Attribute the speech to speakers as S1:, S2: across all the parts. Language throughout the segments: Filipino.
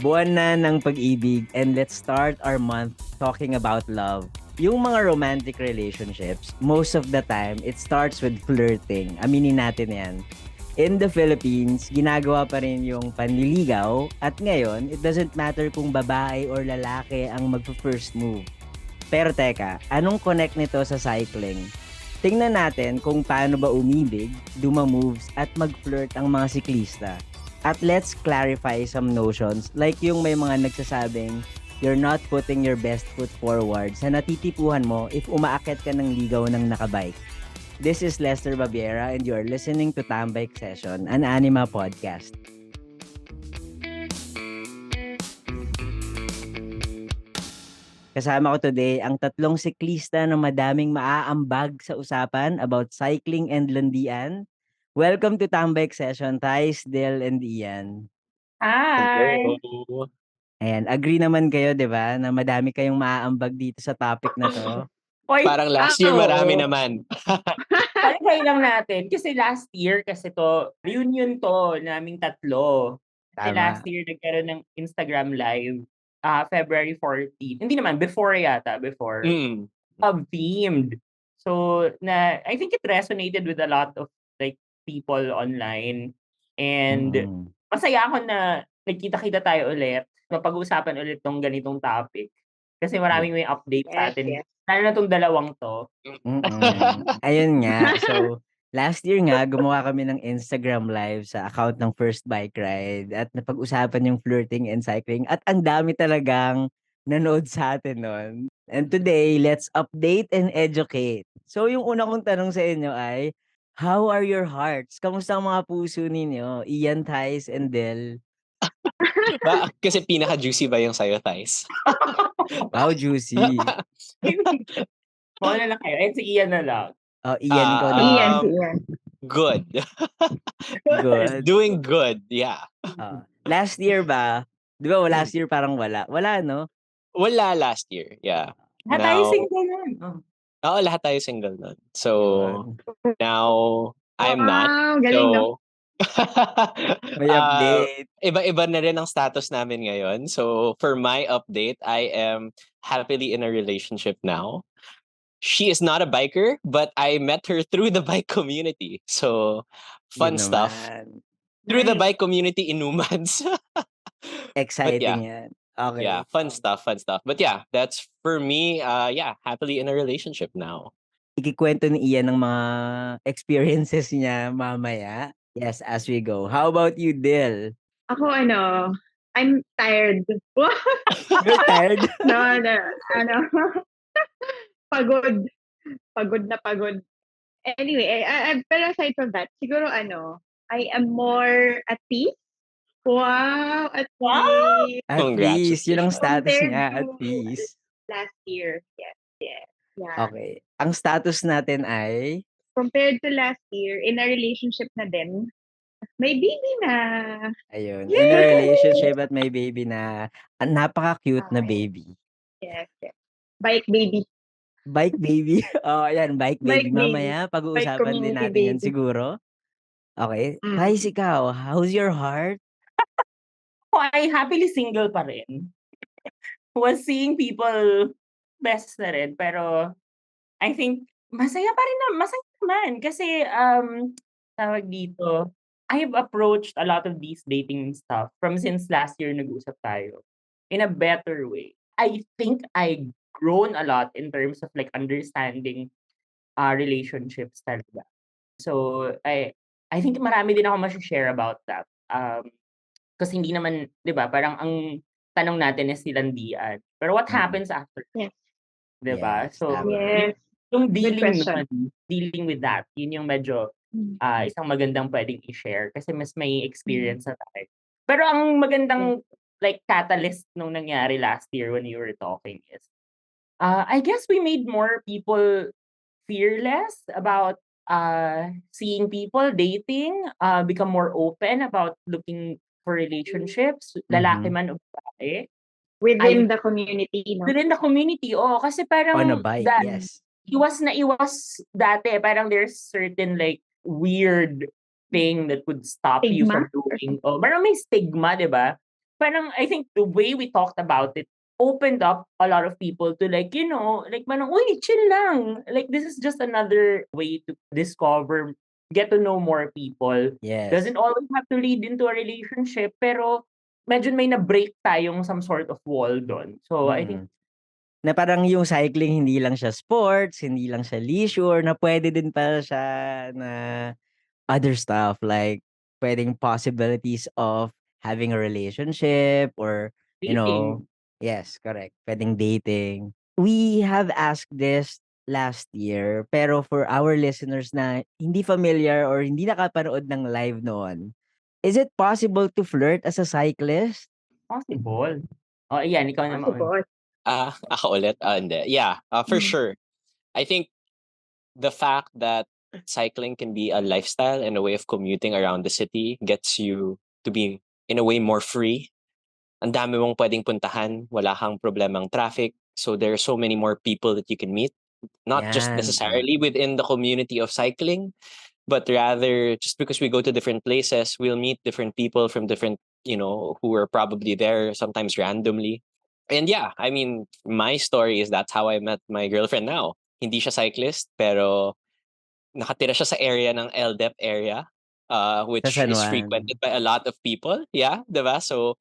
S1: Buwan na ng pag-ibig and let's start our month talking about love. Yung mga romantic relationships, most of the time, it starts with flirting. Aminin natin yan. In the Philippines, ginagawa pa rin yung panliligaw at ngayon, it doesn't matter kung babae or lalaki ang magpo-first move. Pero teka, anong connect nito sa cycling? Tingnan natin kung paano ba umibig, dumamoves at mag-flirt ang mga siklista. At let's clarify some notions like yung may mga nagsasabing you're not putting your best foot forward sa natitipuhan mo if umaakit ka ng ligaw ng nakabike. This is Lester Babiera and you're listening to Tambike Session, an anima podcast. Kasama ko today ang tatlong siklista na madaming maaambag sa usapan about cycling and landian. Welcome to Tambike Session, Thais, Del, and Ian.
S2: Hi!
S3: Hello.
S1: Ayan, agree naman kayo, di ba, na madami kayong maaambag dito sa topic na to.
S2: Oy,
S3: Parang last year marami
S2: oo.
S3: naman.
S2: Try lang natin. Kasi last year, reunion to naming tatlo. Kasi
S1: Tama.
S2: last year, nagkaroon ng Instagram Live, February 14. Hindi naman, before. Themed. So, I think it resonated with a lot of people online. And masaya ako na nagkita-kita tayo ulit. Mapag-uusapan ulit tong ganitong topic. Kasi maraming may update sa atin.
S4: Yes.
S2: Lalo na tong dalawang to.
S1: Ayun nga. So, last year nga, gumawa kami ng Instagram live sa account ng First Bike Ride at napag-usapan yung flirting and cycling at ang dami talagang nanood sa atin nun. And today, let's update and educate. So, yung una kong tanong sa inyo ay, how are your hearts? Kamusta ang mga puso ninyo? Ian, Thais, and Del?
S3: Kasi pinaka-juicy ba yung sa'yo, Thais?
S1: Wow, juicy.
S2: Muna na lang kayo. Si Ian na lang.
S1: Oh, Ian, ikaw na.
S4: Ian.
S3: Good.
S1: Good.
S3: Doing good, yeah.
S1: Last year ba? Di ba last year parang wala? Wala, no?
S3: Wala last year, yeah.
S2: Lahat tayo single nun.
S3: Oo, lahat tayo single nun. So,
S1: Yun.
S3: now, I'm not.
S4: Wow, galing, no?
S1: May update.
S3: Iba-iba na rin ang status namin ngayon. So, for my update, I am happily in a relationship now. She is not a biker, but I met her through the bike community. So, fun
S1: Yun
S3: stuff.
S1: naman.
S3: Through the
S2: Nice.
S3: bike community in Numans.
S1: Exciting yan. Okay.
S3: Yeah, fun stuff. But yeah, that's for me, happily in a relationship now.
S1: Ikikwento ni Ian ng mga experiences niya mamaya. Yes, as we go. How about you, Dil?
S4: Ako, I'm tired.
S1: You're tired?
S4: No, pagod. Pagod na pagod. Anyway, pero aside from that, siguro I am more at peace. Wow, at peace.
S1: At peace. Yun ang status
S4: Compared
S1: niya,
S4: to
S1: at peace.
S4: Last year. Yes. Yeah.
S1: Okay. Ang status natin ay?
S4: Compared to last year, in a relationship na din. May baby na.
S1: Ayun.
S4: Yay!
S1: In a relationship at may baby na. Ang napaka-cute na baby.
S4: Yes. Bike baby.
S1: Bike baby? Oh, ayan, bike baby.
S4: Bike baby.
S1: Mamaya, pag-uusapan din
S4: community
S1: natin yan
S4: baby.
S1: siguro. Okay. Thais, ikaw, how's your heart?
S2: I happily single pa rin. Was seeing people best na rin. Pero, I think, masaya naman. Kasi, tawag dito, I have approached a lot of these dating stuff from since last year nag-usap tayo in a better way. I think I grown a lot in terms of understanding relationships talaga. So, I think marami din ako ma-share about that. Kasi hindi naman, 'di ba, parang ang tanong natin is silandian. Pero what happens after?
S4: Yes.
S2: 'Di ba?
S1: Yes,
S2: So,
S1: tama.
S4: Yes.
S2: yung
S4: question.
S2: dealing with that, yun yung medyo isang magandang pwedeng i-share kasi mas may experience na tayo. Pero ang magandang catalyst nung nangyari last year when you were talking is, I guess we made more people fearless about seeing people, dating, become more open about looking for relationships, lalaki man o babae.
S4: Within the community, no?
S2: Within the community, kasi parang
S1: On a bike, yes.
S2: iwas dati, parang there's certain weird thing that would stop you from
S4: Stigma?
S2: doing. Parang may stigma, 'di ba? parang I think the way we talked about it opened up a lot of people to like, like parang, uy, chill lang. Like, this is just another way to discover, get to know more people.
S1: Yes.
S2: Doesn't always have to lead into a relationship, pero medyo may na-break tayong some sort of wall doon. So, I think,
S1: Na parang yung cycling hindi lang siya sports, hindi lang siya leisure, na pwede din pala siya na other stuff like pwedeng possibilities of having a relationship or,
S2: dating.
S1: yes, correct. Pwedeng dating. We have asked this last year, pero for our listeners na hindi familiar or hindi nakapanood ng live noon, is it possible to flirt as a cyclist?
S2: Possible. Oh, ayan, ikaw naman.
S4: Possible.
S3: Ako ulit? Hindi. Yeah, for
S4: Mm.
S3: sure. I think the fact that cycling can be a lifestyle and a way of commuting around the city gets you to be, in a way, more free. Ang dami mong pwedeng puntahan, wala kang problemang traffic, so there are so many more people that you can meet, not just
S1: Yan, tama.
S3: necessarily within the community of cycling, but rather just because we go to different places, we'll meet different people from different, who are probably there sometimes randomly. And yeah, I mean, my story is that's how I met my girlfriend now. Hindi siya cyclist, pero nakatira siya sa area ng LDEP area,
S1: Sa
S3: which
S1: San
S3: is
S1: Juan.
S3: frequented by a lot of people. Yeah, diba? So,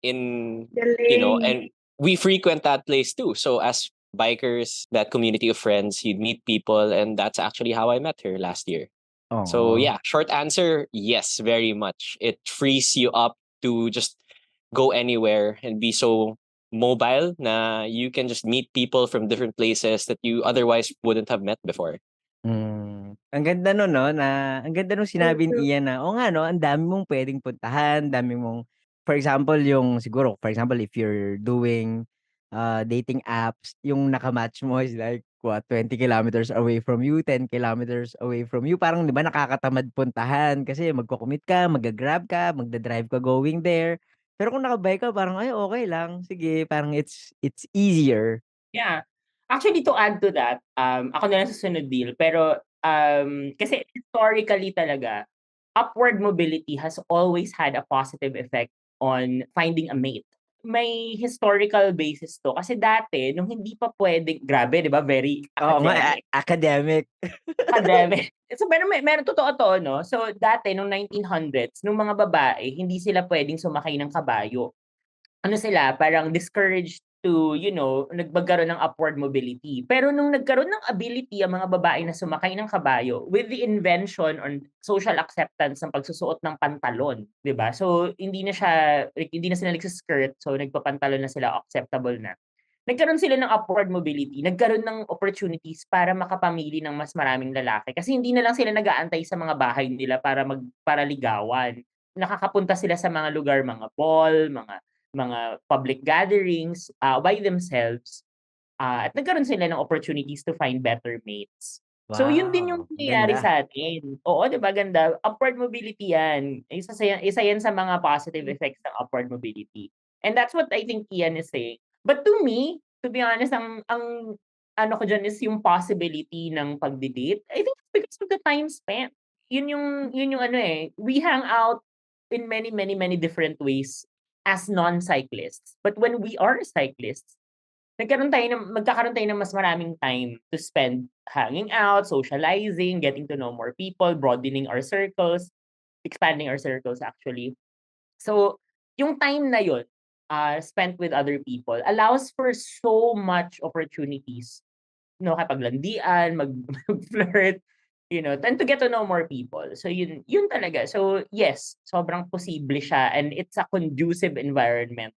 S3: and
S4: Galing.
S3: we frequent that place too. So as bikers, that community of friends, you'd meet people, and that's actually how I met her last year. So
S1: Oo.
S3: yeah, short answer, yes, very much. It frees you up to just go anywhere and be so mobile na you can just meet people from different places that you otherwise wouldn't have met before.
S1: Ang ganda nun 'no, na ang ganda nung sinabi ni
S4: True.
S1: Ian na, oo nga 'no, ang dami mong puwedeng puntahan, dami mong for example, yung siguro, for example, if you're doing, dating apps, yung naka-match mo is like what, 20 kilometers away from you, 10 kilometers away from you. Parang 'di ba nakakatamad puntahan kasi magco-commute ka, magga-Grab ka, magda-drive ka going there. Pero kung naka-bike ka parang, ay okey lang, sige parang it's easier.
S2: Yeah. Actually, to add to that, ako na lang sa sunod deal, pero kasi historically talaga, upward mobility has always had a positive effect on finding a mate. May historical basis to. Kasi dati, nung hindi pa pwedeng, grabe, di ba? Very
S1: Oo nga,
S2: academic.
S1: academic.
S2: Academic. So, pero meron totoo to, no? So, dati, nung 1900s, nung mga babae, hindi sila pwedeng sumakay ng kabayo. Ano sila, parang discouraged to, nagkaroon ng upward mobility. Pero nung nagkaroon ng ability ang mga babae na sumakay ng kabayo with the invention on social acceptance ng pagsusuot ng pantalon, 'di ba? So hindi na sila nagsiskirt, so nagpapantalon na sila, acceptable na. Nagkaroon sila ng upward mobility, nagkaroon ng opportunities para makapamili ng mas maraming lalaki kasi hindi na lang sila nag-aantay sa mga bahay nila para ligawan. Nakakapunta sila sa mga lugar, mga mall, mga public gatherings, by themselves, at nagkaroon sila ng opportunities to find better mates. So yun din yung
S1: Wow, ang
S2: nangyayari
S1: ganda.
S2: sa atin. Oo, 'di ba ganda? Upward mobility 'yan. Isa yan sa mga positive effects ng upward mobility. And that's what I think Ian is saying. But to me, to be honest, ang ano ko diyan is yung possibility ng pagde-date. I think it's because of the time spent. Yun yung ano we hang out in many, many, many different ways as non-cyclists. But when we are cyclists, magkakaroon tayo ng mas maraming time to spend hanging out, socializing, getting to know more people, broadening our circles, expanding our circles actually. So, yung time na yun, spent with other people allows for so much opportunities. Kapaglandian, mag-flirt, and to get to know more people. So yun talaga. So yes, sobrang posible siya and it's a conducive environment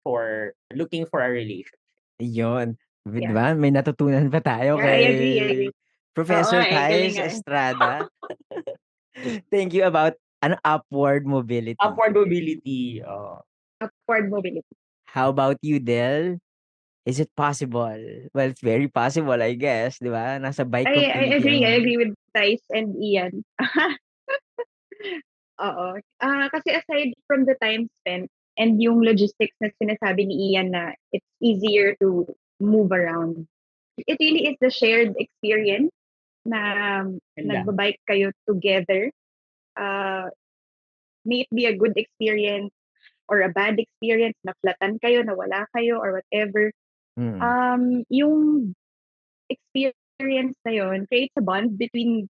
S2: for looking for a relationship.
S1: Yun, 'di
S4: Yeah.
S1: ba may natutunan pa tayo
S4: Yeah, I agree, I
S1: kay
S4: agree. Oo
S1: Professor
S4: nga galing
S1: Thais
S4: nga
S1: Estrada. Thank you about upward mobility.
S2: Upward mobility, oo.
S4: Upward mobility.
S1: How about you, Del? Is it possible? Well, it's very possible, I guess, 'di ba? Nasa bike
S4: I
S1: community
S4: agree. I
S1: ang
S4: agree with Thais and Ian. Oo. Kasi aside from the time spent and yung logistics na sinasabi ni Ian na it's easier to move around, it really is the shared experience na
S2: Ganda.
S4: nagbabike kayo together. Uh, may it be a good experience, or a bad experience, na-flatan kayo, nawala kayo, or whatever, yung experience na yun creates a bond between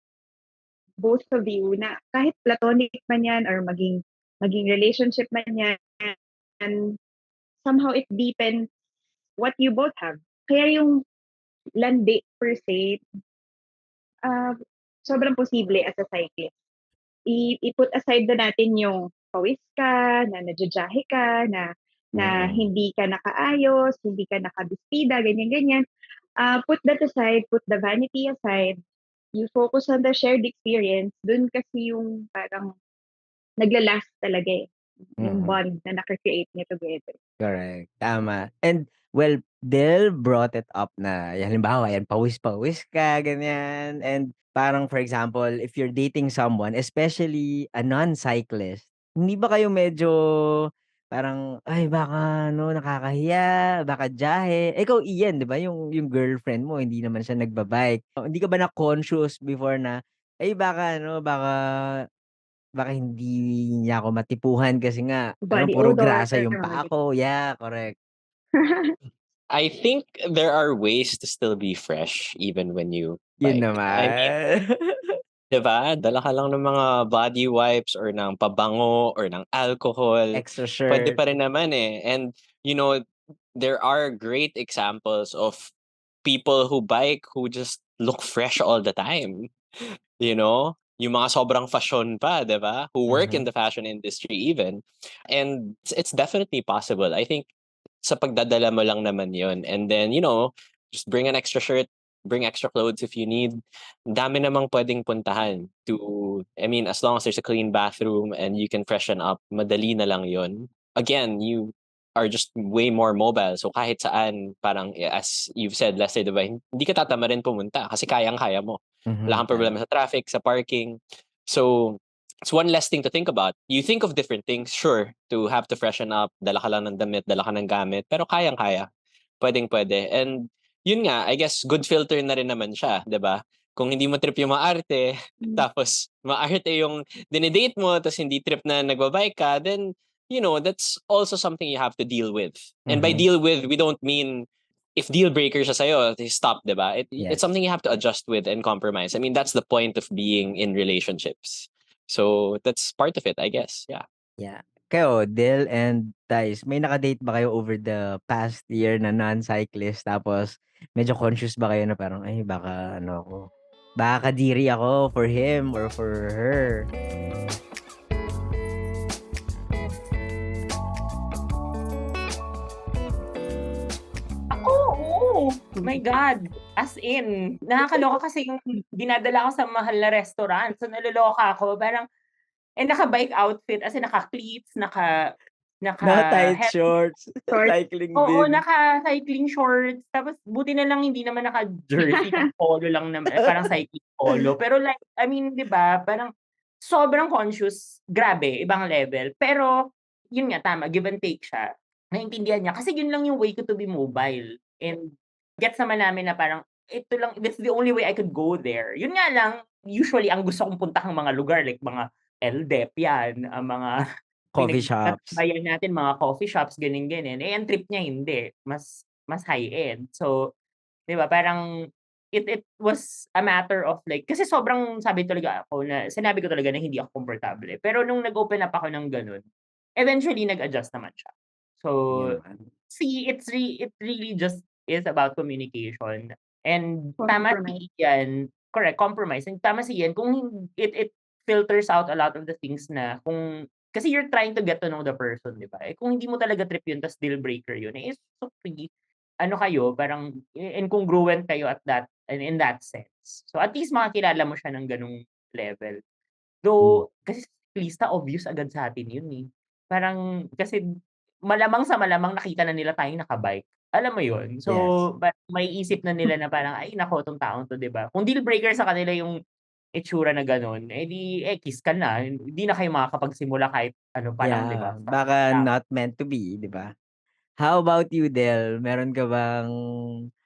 S4: both of you na kahit platonic man yan or maging relationship man yan, somehow it deepens what you both have. Kaya yung landi per se, sobrang posible as a cyclist. I-put aside na natin yung pawis ka, na nadyajahe ka, na hindi ka nakaayos, hindi ka nakabistida, ganyan-ganyan. Put that aside, put the vanity aside, you focus on the shared experience, dun kasi yung parang naglalast talaga eh. Yung bond na nakakreate niya together.
S1: Correct. Tama. And well, Del brought it up na halimbawa yan pawis-pawis ka ganyan and parang for example, if you're dating someone, especially a non-cyclist, hindi ba kayo medyo parang ay baka no nakakahiya, baka jahe. Ikaw Ian, 'di ba? Yung girlfriend mo hindi naman siya nagbabike. Hindi ka ba na conscious before na ay baka no baka hindi niya ako matipuhan kasi nga
S4: Body
S1: puro
S4: odor,
S1: grasa yung
S4: mga
S1: paa ko. Yeah, correct.
S3: I think there are ways to still be fresh even when you
S1: Yun
S3: bike. I mean,
S1: naman.
S3: 'di ba? Dala ka lang ng mga body wipes or ng pabango or ng alcohol.
S1: Extra
S3: Pwede
S1: shirt.
S3: pa rin naman eh. And you know, there are great examples of people who bike who just look fresh all the time. You know? Yung mga sobrang fashion pa, 'di ba? Who work in the fashion industry even. And it's definitely possible. I think sa pagdadala mo lang naman yun. And then, you know, just bring an extra shirt, bring extra clothes if you need. Ang dami namang pwedeng puntahan to, I mean, as long as there's a clean bathroom and you can freshen up, madali na lang yun. Again, you are just way more mobile. So kahit saan, parang as you've said, let's say, diba, hindi ka tatama rin pumunta kasi kayang-kaya mo. Wala kang problema sa traffic, sa parking. So, it's one less thing to think about. You think of different things, sure, to have to freshen up, dala ka lang ng damit, dala ka ng gamit, pero kayang-kaya. Pwedeng-pwede. And yun nga, I guess, good filter na rin naman siya, 'di ba? Kung hindi mo trip yung maarte, tapos maarte yung dinedate mo, tapos hindi trip na nagbabike ka, then, you know, that's also something you have to deal with. And by deal with, we don't mean if deal breaker siya sa'yo, stop, 'di ba? It's something you have to adjust with and compromise. I mean, that's the point of being in relationships. So, that's part of it, I guess. Yeah.
S1: Yeah. Kayo, Del and Thais, may nakadate ba kayo over the past year na non-cyclist tapos medyo conscious ba kayo na parang ay baka ano ako, baka kadiri ako for him or for her?
S2: Ako, oo. My God. As in, nakakaloka kasi yung dinadala ko sa mahal na restaurant. So, naloloka ako. Parang, naka-bike outfit, as in, naka-cleats,
S1: Naka-tight
S2: naka-head.
S1: shorts,
S4: Shorts.
S1: cycling
S2: Oo,
S1: bib.
S2: naka-cycling shorts. Tapos, buti na lang hindi naman naka-jersey, polo lang naman. Parang cycling polo. Pero like, I mean, di ba, parang sobrang conscious. Grabe, ibang level. Pero, yun nga, tama, give and take siya. Naintindihan niya. Kasi yun lang yung way ko to be mobile. And gets naman namin na parang, ito lang, that's the only way I could go there. Yun nga lang, usually, ang gusto kong puntahang mga lugar, like mga LDEP yan, ang mga
S1: Coffee shops.
S2: bayan natin, mga coffee shops, ganyan-ganyan. Ang trip niya hindi. Mas high-end. So, di ba, parang, it was a matter of like, kasi sobrang sabi talaga ako na, sinabi ko talaga na hindi ako komportable. Pero nung nag-open up ako ng ganun, eventually, nag-adjust naman siya. So, see, it really just is about communication. And tama si Ian, correct, compromise. And tama si Ian, kung it filters out a lot of the things na kung kasi you're trying to get to know the person, di ba? Kung hindi mo talaga trip yun, tas deal breaker yun, so pretty, ano kayo, parang incongruent kayo at that, in that sense. So at least makakilala mo siya ng ganung level. Though, kasi lista, obvious agad sa atin yun eh. Parang, kasi malamang sa malamang nakita na nila tayong nakabike. Alam mo yun? So, may isip na nila na parang, ay nako, tong taong to, di ba? Kung deal breaker sa kanila yung itsura na gano'n, kiss ka na. Hindi na kayo makakapagsimula kahit ano pa lang, di ba?
S1: Baka not meant to be, di ba? How about you, Del? Meron ka bang...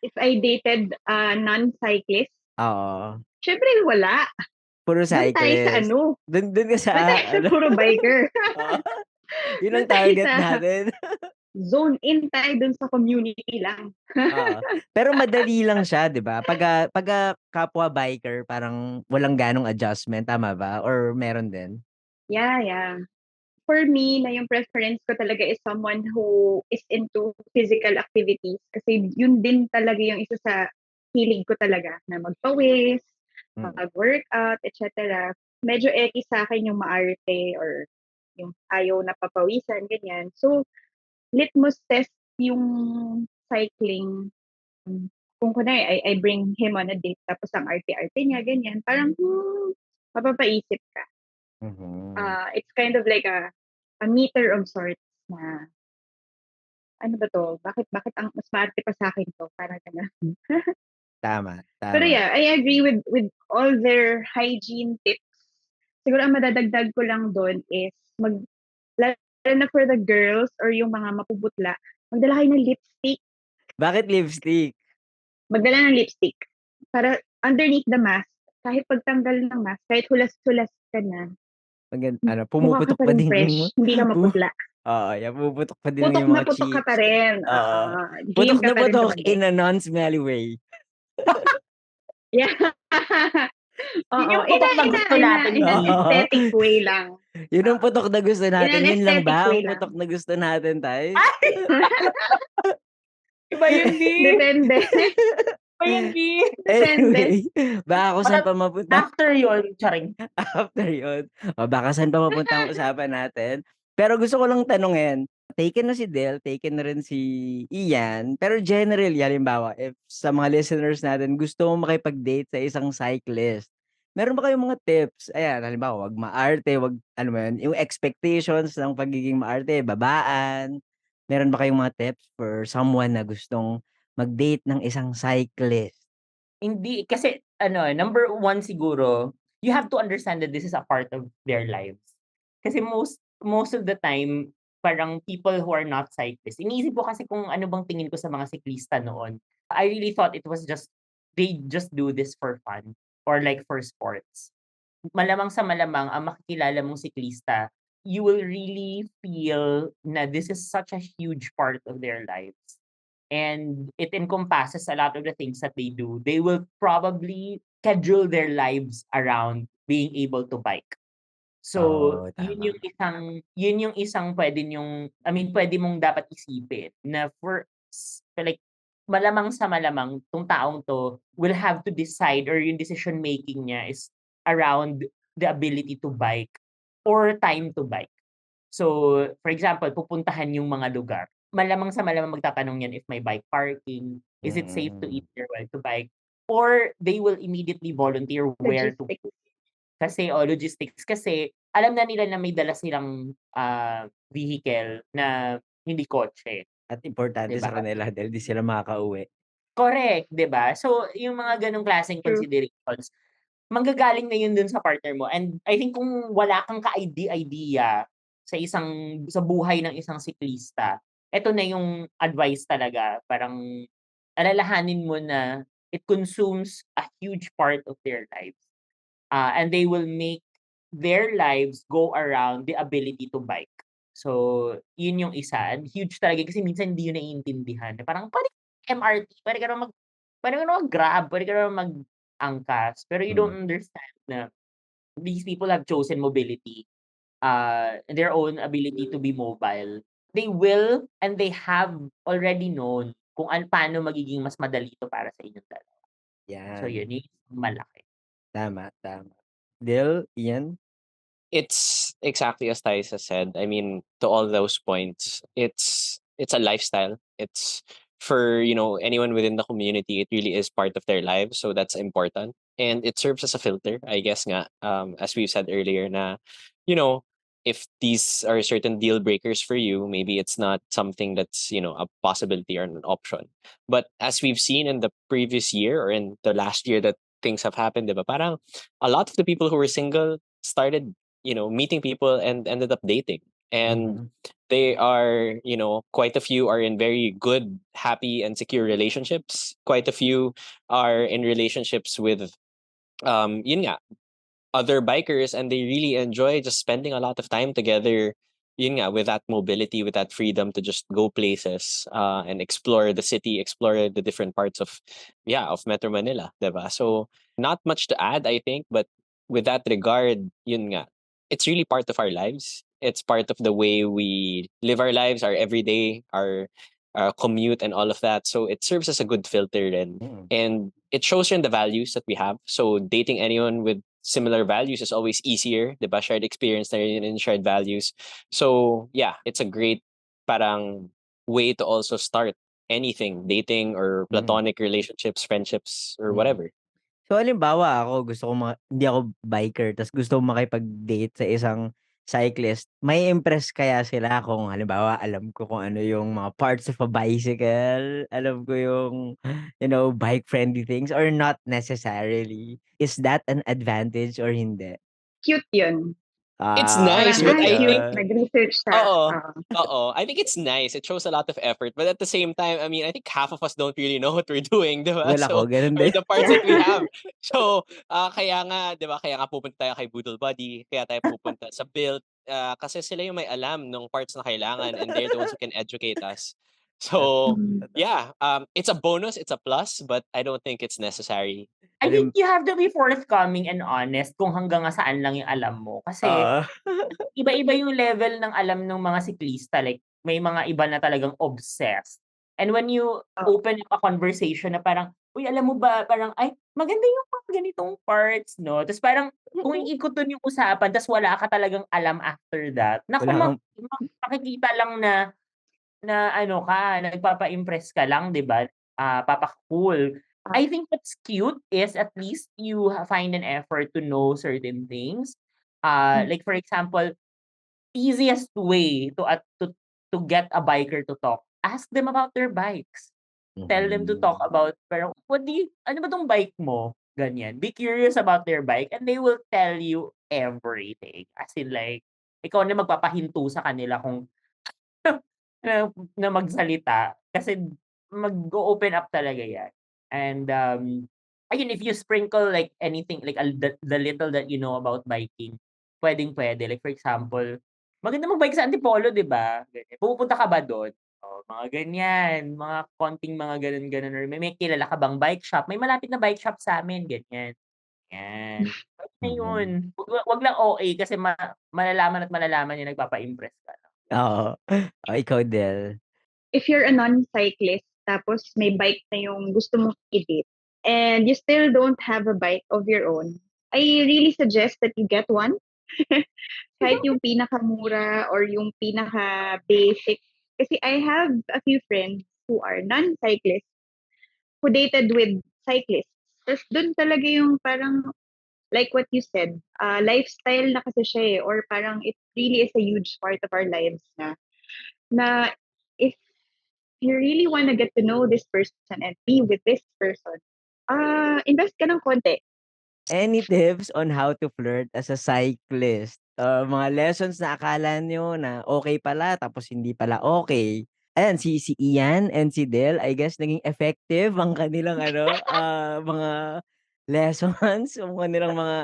S4: If I dated a non-cyclist,
S1: Oo.
S4: syempre wala.
S1: Puro
S4: Doon tayo sa
S1: cyclist.
S4: ano.
S1: Doon ka sa...
S4: Doon tayo sa puro biker.
S1: Yun
S4: Doon
S1: ang
S4: tayo
S1: target
S4: sa
S1: natin.
S4: zone in tayo dun sa community lang.
S1: Oo. Pero madali lang siya, 'di ba? Pagka kapwa biker, parang walang ganong adjustment, tama ba? Or meron din?
S4: Yeah. For me, na yung preference ko talaga is someone who is into physical activities. Kasi yun din talaga yung isa sa hilig ko talaga, na magpawis,
S1: Mm.
S4: mag-workout, etc. Medyo eki sa akin yung maarte or yung ayaw na papawisan, ganyan. So, litmus test yung cycling. Kung kunwari, I bring him on a date, tapos ang arte-arte niya, ganyan. Parang, mapapaisip ka.
S1: Mhm.
S4: It's kind of like a meter of sorts na, ano ba to? Bakit ang mas maarte pa sa akin to? Parang gano'n.
S1: Tama,
S4: Pero
S1: tama.
S4: yeah, I agree with all their hygiene tips. Siguro ang madadagdag ko lang doon is lalo na for the girls or yung mga mapuputla, magdala kayo ng lipstick.
S1: Bakit lipstick?
S4: Magdala ng lipstick. Para underneath the mask, kahit pagtanggal ng mask, kahit hulas-hulas ka na,
S1: Ano,
S4: mukha ka
S1: pumuputok
S4: pa
S1: pa
S4: rin
S1: din yung
S4: fresh, hindi ka
S1: pu
S4: maputla.
S1: oo, yan, pumuputok pa din
S4: Putok
S1: yung
S4: na
S1: mga
S4: putok ka pa
S1: cheeks.
S4: rin.
S1: Oo.
S4: Game
S1: Putok
S4: ka
S1: na
S4: pa rin sa
S1: putok
S4: mag-get.
S1: in a non-smelly way.
S4: Yeah.
S2: Yun
S4: Oo.
S2: yung putok na gusto natin
S4: In an
S2: din.
S1: Oo.
S4: aesthetic way lang.
S1: Yun ang putok na gusto
S4: In an
S1: natin. Yun lang
S4: aesthetic
S1: ba ang
S4: way
S1: putok
S4: lang.
S1: na gusto natin, Tay?
S2: Ay! Iba yun, B.
S4: Depende.
S2: Iba yun, B.
S4: Depende.
S1: Anyway, baka kung saan pa mapunta
S2: After yun, charing.
S1: after yun. O baka saan pa mapunta ang usapan natin. Pero gusto ko lang tanungin, taken na si Del, taken na rin si Ian, pero generally, halimbawa, if sa mga listeners natin gusto mo makipag-date sa isang cyclist, meron ba kayong mga tips? Ayan, halimbawa, wag maarte, wag, ano mo yun, yung expectations ng pagiging maarte, babaan. Meron ba kayong mga tips for someone na gustong mag-date ng isang cyclist?
S2: Hindi, kasi number one siguro, you have to understand that this is a part of their lives. Kasi most of the time, parang people who are not cyclists, iniisip ko kasi kung ano bang tingin ko sa mga siklista noon. I really thought it was just, they just do this for fun or like for sports. Malamang sa malamang, ang makikilala mong siklista, you will really feel na this is such a huge part of their lives. And it encompasses a lot of the things that they do. They will probably schedule their lives around being able to bike. So,
S1: Oo,
S2: yun
S1: tama.
S2: yung isang pwede niyong, I mean, pwede mong dapat isipin na like, malamang sa malamang, tong taong to will have to decide, or yung decision making niya is around the ability to bike or time to bike. So, for example, pupuntahan yung mga lugar. Malamang sa malamang magtatanong yan if may bike parking, is it safe to eat
S1: Mm.
S2: there while to bike, or they will immediately volunteer where to.
S4: Logistics.
S2: Kasi logistics kasi alam na nila na may dala silang vehicle na hindi kotse,
S1: At
S2: 'di
S1: importante
S2: ba?
S1: sa kanila dahil di sila makakauwi.
S2: Correct, 'di ba? So, yung mga gano'ng klaseng
S4: True.
S2: considerations, manggagaling na yun dun sa partner mo, and I think kung wala kang ka-idea sa buhay ng isang siklista, eto na yung advice talaga, parang alalahanin mo na it consumes a huge part of their lives. And they will make their lives go around the ability to bike. So, yun yung isa. And huge talaga kasi minsan hindi yun naiintindihan. Parang pwede ka MRT, pwede ka naman mag-Grab, pwede ka naman mag-angkas. Pero you
S1: Mm.
S2: don't understand na these people have chosen mobility, their own ability to be mobile. They will and they have already known kung paano magiging mas madali ito para sa inyong dalawa. So
S1: Yan.
S2: yun, yung malaki.
S1: Tama, tama. Dil, Ian?
S3: It's exactly as Thaisa said. I mean, to all those points, it's a lifestyle. It's for, anyone within the community, it really is part of their lives. So that's important. And it serves as a filter, I guess nga, as we've said earlier, na, you know, if these are certain deal breakers for you, maybe it's not something that's, a possibility or an option. But as we've seen in the previous year or in the last year that things have happened, diba? Parang a lot of the people who were single started, meeting people and ended up dating. And
S1: Mhm.
S3: they are, quite a few are in very good, happy, and secure relationships. Quite a few are in relationships with, yun nga, other bikers, and they really enjoy just spending a lot of time together, yun nga, with that mobility, with that freedom to just go places and explore the city, explore the different parts of Metro Manila, diba? So not much to add, I think, but with that regard, yun nga, it's really part of our lives. It's part of the way we live our lives, our everyday, our commute and all of that. So it serves as a good filter and it shows you the values that we have. So dating anyone with similar values is always easier, diba? Shared experience na rin and shared values. So yeah, it's a great parang way to also start anything, dating or platonic relationships, friendships, or whatever.
S1: So halimbawa ako gusto ko hindi ako biker tas gusto ko makipag-date sa isang cyclist, may impress kaya sila kung halimbawa alam ko kung ano yung mga parts of a bicycle, alam ko yung bike friendly things or not necessarily? Is that an advantage or hindi?
S4: Cute yun.
S3: It's
S4: Parang,
S3: nice, but I
S4: cute.
S3: think
S4: Nag-research siya.
S3: I think it's nice. It shows a lot of effort, but at the same time, I mean, I think half of us don't really know what we're doing, diba?
S1: Well, ako, ganun
S3: Or
S1: din.
S3: the parts that we have. So, kaya nga, diba, kaya nga pupunta tayo kay Boodle Buddy, kaya tayo pupunta sa Built, kasi sila yung may alam ng parts na kailangan and they're the ones who can educate us. So, yeah, it's a bonus, it's a plus, but I don't think it's necessary.
S2: I think you have to be forthcoming and honest kung hanggang saan lang yung alam mo. Kasi iba-iba yung level ng alam ng mga siklista. Like, may mga iba na talagang obsessed. And when you open up a conversation na parang, uy, alam mo ba, parang, ay, maganda yung mga ganitong parts, no? Tapos parang, kung iikutin yung usapan, tapos wala ka talagang alam after that, naku, makikita lang na ano ka, nagpapa-impress ka lang, di ba? Papa-cool. I think what's cute is at least you find an effort to know certain things. Like for example, easiest way to get a biker to talk, ask them about their bikes. Tell them to talk about, pero ano ba tong bike mo? Ganyan. Be curious about their bike and they will tell you everything. As in like, ikaw na magpapahinto sa kanila kung na magsalita kasi mag-o-open up talaga yan. And ayun, if you sprinkle like anything, like the little that you know about biking, pwedeng-pwede. Like for example, maganda mag-bike sa Antipolo, di ba? Ganyan. Pupunta ka ba doon? Oh, mga ganyan, mga konting mga ganun-ganun. Or may kilala ka bang bike shop? May malapit na bike shop sa amin, ganyan. Yan. Pwede na yun. Wag lang OA kasi malalaman at malalaman yung nagpapa-impress ka.
S1: Oo. Ikaw, Del.
S4: If you're a non-cyclist, tapos may bike na yung gusto mong i-date, and you still don't have a bike of your own, I really suggest that you get one. Kahit yung pinakamura or yung pinaka-basic. Kasi I have a few friends who are non-cyclists who dated with cyclists. Tapos dun talaga yung parang, like what you said, lifestyle na kasi siya eh, or parang it really is a huge part of our lives na if you really want to get to know this person and be with this person, invest ka ng konti.
S1: Any tips on how to flirt as a cyclist? Mga lessons na akala nyo na okay pala tapos hindi pala okay. Ayan, si Ian and si Del, I guess naging effective ang kanilang mga lessons, ang kanilang mga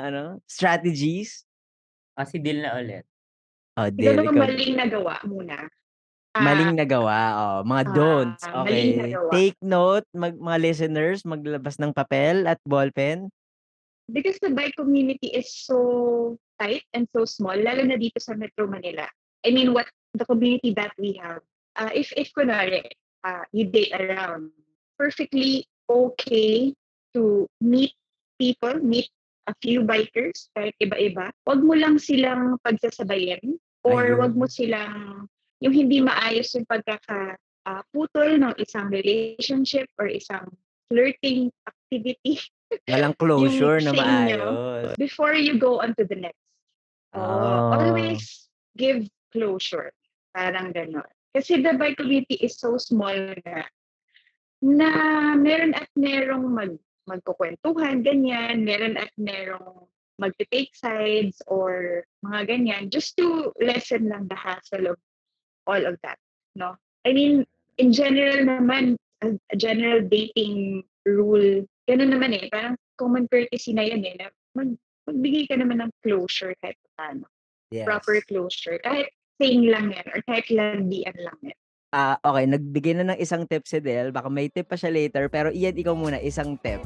S1: strategies.
S2: Si Dil na ulit.
S1: Del,
S4: Siguro maling nagawa muna.
S1: Maling nagawa, mga don'ts.
S4: Maling
S1: Okay.
S4: nagawa.
S1: Take note, mga listeners, maglabas ng papel at ballpen.
S4: Because the bike community is so tight and so small, lalo na dito sa Metro Manila. I mean, what the community that we have, if kunwari, you date around, perfectly okay to meet people, meet a few bikers, kahit iba-iba. Wag mo lang silang pagsasabayin or wag mo silang, yung hindi maayos yung putol ng isang relationship or isang flirting activity.
S1: Walang closure na
S4: sa inyo
S1: maayos.
S4: before you go on to the next. Always give closure. Parang gano'n. Kasi the bike community is so small na meron at merong magkukwentuhan, ganyan. Meron at merong mag-take sides or mga ganyan just to lessen lang the hassle of all of that. No? I mean, in general naman, a general dating rule, gano'n naman eh. Parang common courtesy na yan eh. Na magbigay ka naman ng closure kahit paano.
S1: Yes.
S4: Proper closure. Kahit sing lang yan or kahit landian lang yan.
S1: Okay, nagbigay na ng isang tip si Del. Baka may tip pa siya later. Pero Ian, ikaw muna, isang tip.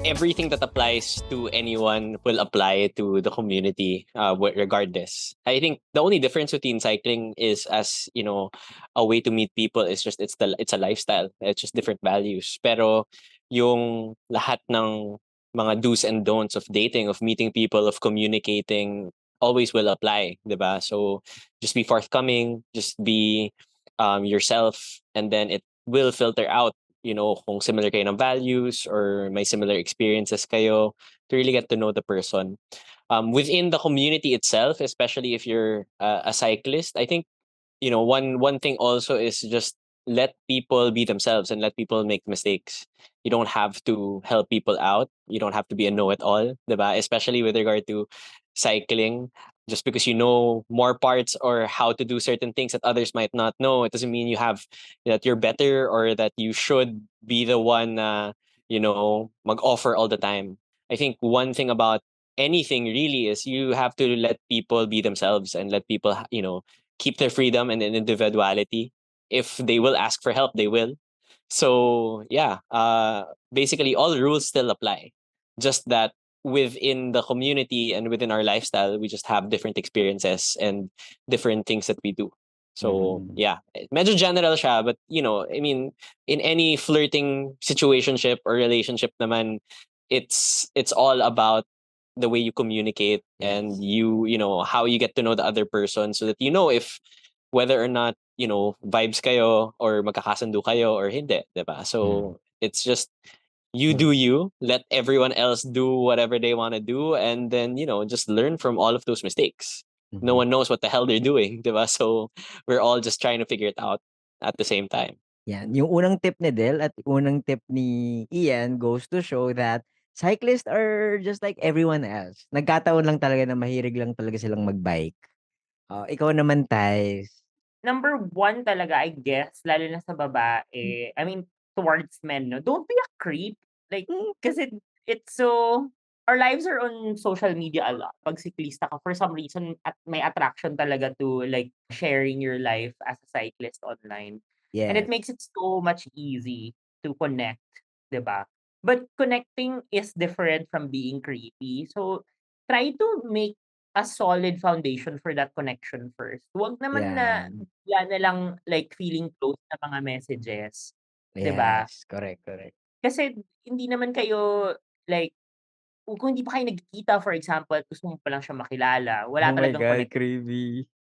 S3: Everything that applies to anyone will apply to the community, regardless. I think the only difference between cycling is, as you know, a way to meet people. It's a lifestyle. It's just different values. Pero yung lahat ng mga do's and don'ts of dating, of meeting people, of communicating, always will apply, diba? So just be forthcoming, just be yourself, and then it will filter out, kung similar kayo ng values or may similar experiences kayo, to really get to know the person. Within the community itself, especially if you're a cyclist, I think, one thing also is just let people be themselves and let people make mistakes. You don't have to help people out. You don't have to be a know-it-all, diba? Especially with regard to cycling. Just because you know more parts or how to do certain things that others might not know, it doesn't mean that you're better or that you should be the one mag-offer all the time. I think one thing about anything really is you have to let people be themselves and let people, keep their freedom and individuality. If they will ask for help, they will. So yeah, basically all rules still apply. Just that within the community and within our lifestyle, we just have different experiences and different things that we do. So yeah, medyo general siya, but I mean, in any flirting situationship or relationship naman, it's all about the way you communicate and how you get to know the other person, so that if whether or not vibes kayo or magkakasundo kayo or hindi, diba? So it's just you do you, let everyone else do whatever they want to do, and then just learn from all of those mistakes. No one knows what the hell they're doing, diba? So we're all just trying to figure it out at the same time.
S1: Yan. Yung unang tip ni Del at unang tip ni Ian goes to show that cyclists are just like everyone else. Nagkataon lang talaga na mahilig lang talaga silang magbike. Ikaw naman, Thais.
S2: Number one talaga, I guess, lalo na sa babae, I mean, towards men, no? Don't be a creep. Like, kasi it's so, our lives are on social media a lot. Pag siklista ka, for some reason, may attraction talaga to like sharing your life as a cyclist online. And it
S1: Yes.
S2: makes it so much easy to connect, diba? But connecting is different from being creepy. So, try to make a solid foundation for that connection first. Huwag naman na
S1: Yan.
S2: bigla na lang like feeling close na mga messages, 'di ba?
S1: Yes. Correct.
S2: Kasi hindi naman kayo like kung hindi pa kayo nagkikita, for example, at gusto mo pa lang siya makilala, wala
S1: Oh my
S2: talagang
S1: God,
S2: connection,
S1: creepy.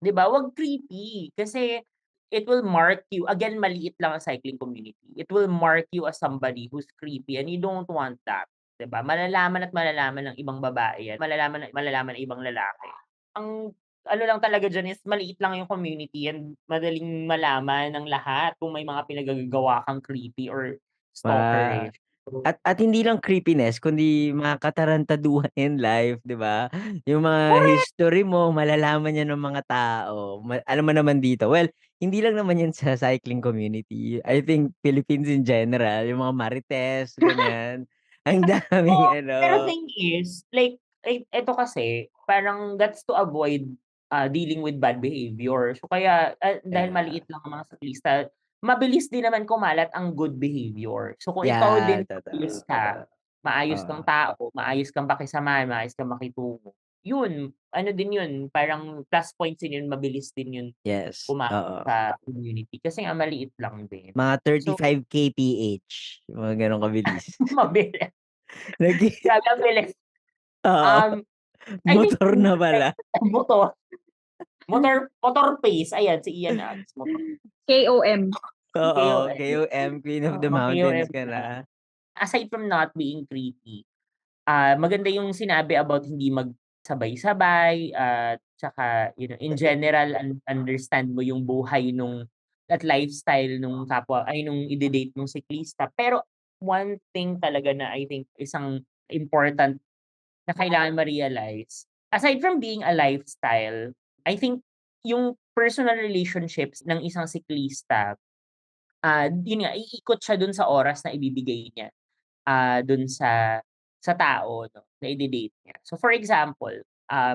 S2: 'di ba? Huwag creepy kasi it will mark you. Again, maliit lang ang cycling community. It will mark you as somebody who's creepy and you don't want that. 'Di ba? Malalaman at malalaman ng ibang babae yan. Malalaman at malalaman ng ibang lalaki. Ang ano lang talaga diyan is maliit lang yung community and madaling malaman ng lahat kung may mga pinagagagawa kang creepy or
S1: Ma
S2: stalkerish. So,
S1: at hindi lang creepiness kundi mga katarantaduhan in life, 'di ba? Yung mga
S2: correct!
S1: history mo malalaman yan ng mga tao. Alam mo naman dito, well, hindi lang naman yan sa cycling community. I think Philippines in general, yung mga marites, ganyan. Ang daming
S2: Oo, pero
S1: ano.
S2: thing is, like, eto kasi, parang that's to avoid dealing with bad behavior. So kaya, dahil
S1: Yeah.
S2: maliit lang ang mga siklista, mabilis din naman kumalat ang good behavior. So kung ikaw
S1: Yeah,
S2: din maayos
S1: totoo.
S2: ka, maayos kang
S1: Oo.
S2: tao, maayos kang pakisamahan, maayos kang makitungo, yun, ano din yun, parang plus points din yun, mabilis din yun
S1: Yes,
S2: pumasok
S1: oo.
S2: sa community kasi nga maliit lang din.
S1: Mga
S2: So,
S1: 35 kph, yung mga gano'ng kabilis.
S2: mabilis.
S1: Nagi
S2: Grabe ang bilis.
S1: Oo,
S2: Um, I think
S1: motor na pala.
S2: motor. Motor pace. Ayan, si Ian Ags. Motor.
S4: KOM.
S1: Oo,
S2: KOM.
S1: KOM, Queen of the
S2: Oo,
S1: Mountains
S2: KOM
S1: ka
S2: na.
S1: na.
S2: Aside from not being creepy, maganda yung sinabi about hindi magsabay-sabay at tsaka, in general, understand mo yung buhay at lifestyle nung kapwa ay nung ide-date mong siklista. Pero one thing talaga na I think isang important na kailangan ma-realize, aside from being a lifestyle, I think yung personal relationships ng isang siklista, yun nga, iikot siya dun sa oras na ibibigay niya. dun sa tao, no, na i-de-date niya. So for example,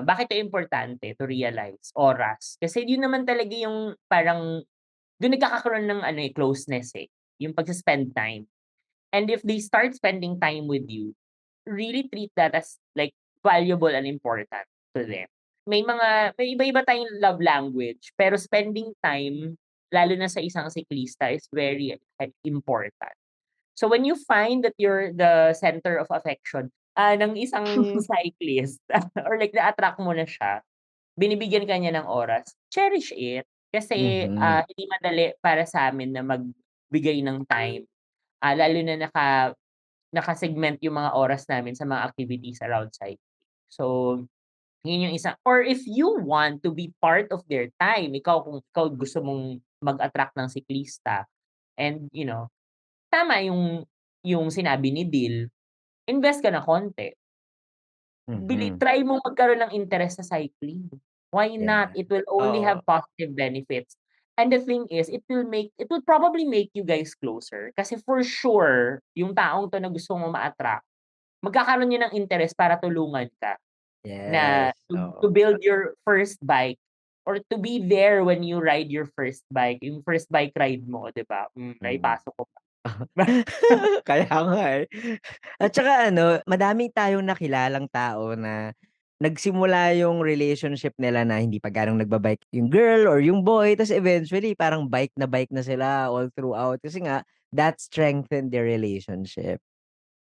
S2: bakit ito importante to realize? Oras. Kasi yun naman talaga yung parang dun nagkakaroon ng ano, closeness, yung pagse-spend time. And if they start spending time with you, really treat that as like valuable and important to them. May iba-iba tayong love language, pero spending time, lalo na sa isang siklista, is very important. So when you find that you're the center of affection ng isang cyclist or like na-attract mo na siya, binibigyan ka niya ng oras, cherish it. Kasi
S1: Mhm.
S2: hindi madali para sa amin na magbigay ng time, lalo na naka-segment yung mga oras namin sa mga activities around cycling. So, yun yung isa. Or if you want to be part of their time, kung ikaw gusto mong mag-attract ng siklista, and tama yung sinabi ni Dil, invest ka ng konti.
S1: Mhm.
S2: Try mo magkaroon ng interest sa cycling. Why not?
S1: Yeah.
S2: It will only
S3: Oo.
S2: have positive benefits. And the thing is, it will probably make you guys closer. Kasi for sure, yung taong to na gusto mo ma-attract, magkakaroon yun ng interest para tulungan ka na
S1: Yes.
S2: to
S1: Oo.
S2: build your first bike or to be there when you ride your first bike. Yung first bike ride mo, 'di ba?
S1: Mm.
S2: Naipasok ko pa.
S1: Kaya nga, eh. At saka ano, madami tayong nakilalang tao na nagsimula yung relationship nila na hindi pa gaanong nagba-bike yung girl or yung boy, ta's eventually parang bike na sila all throughout kasi nga that strengthened their relationship.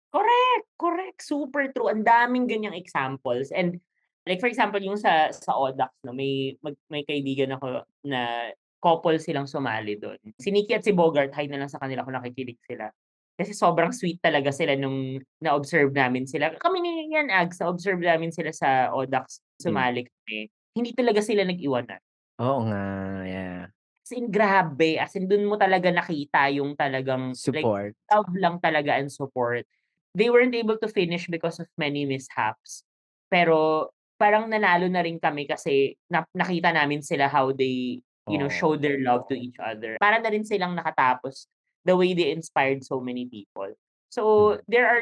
S2: Correct, correct, super true. Ang daming ganyang examples and like for example yung sa ODAX 'no, may kaibigan ako na couple silang sumali dun. Si Nikki at si Bogart, hi na lang sa kanila kung nakikinig sila. Kasi sobrang sweet talaga sila nung na-observe namin sila. Kami ni yan Ags, na-observe namin sila sa ODAX,
S1: Hmm.
S2: sumali kami. Hindi talaga sila nag-iwanan.
S1: Oo nga, yeah.
S2: As in grabe, as in dun mo talaga nakita yung talagang like
S1: Support.
S2: love lang talaga and support. They weren't able to finish because of many mishaps. Pero parang nanalo na rin kami kasi nakita namin sila how they,
S1: Oo.
S2: show their love to each other. Para na rin silang nakatapos the way they inspired so many people. So
S1: Hmm.
S2: there are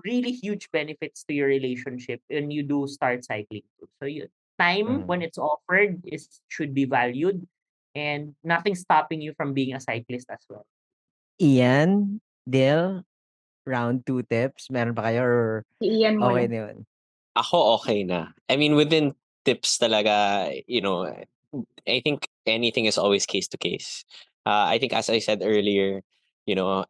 S2: really huge benefits to your relationship when you do start cycling too. So time when
S1: Mm.
S2: it's offered should be valued and nothing stopping you from being a cyclist as well.
S1: Ian, Dil, round 2 tips, meron pa kayo or
S4: Si Ian
S1: okey
S4: muna.
S1: na yun?
S3: Ako okay na. I mean, within tips talaga, I think anything is always case to case. I think as I said earlier,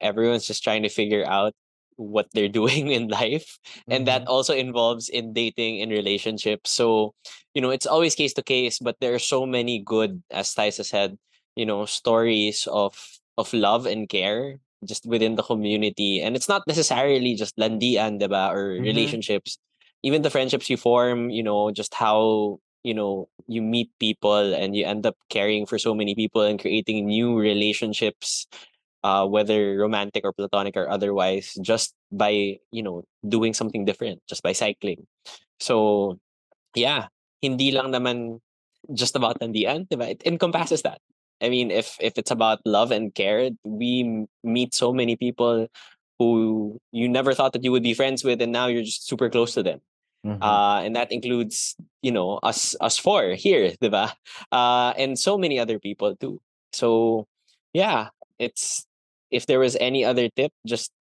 S3: everyone's just trying to figure out what they're doing in life, and that
S1: Mhm.
S3: also involves in dating and relationships. So, it's always case to case, but there are so many good, as Tysa said, stories of love and care just within the community, and it's not necessarily just landian, diba, or
S1: Mhm.
S3: relationships, even the friendships you form, just how, you meet people and you end up caring for so many people and creating new relationships, whether romantic or platonic or otherwise, just by, doing something different, just by cycling. So, yeah, hindi lang naman just about nandian, diba? It encompasses that. I mean, if it's about love and care, we meet so many people who you never thought that you would be friends with, and now you're just super close to them.
S1: Mhm.
S3: And that includes, us four here, diba? And so many other people too. So yeah, it's if there was any other tip, just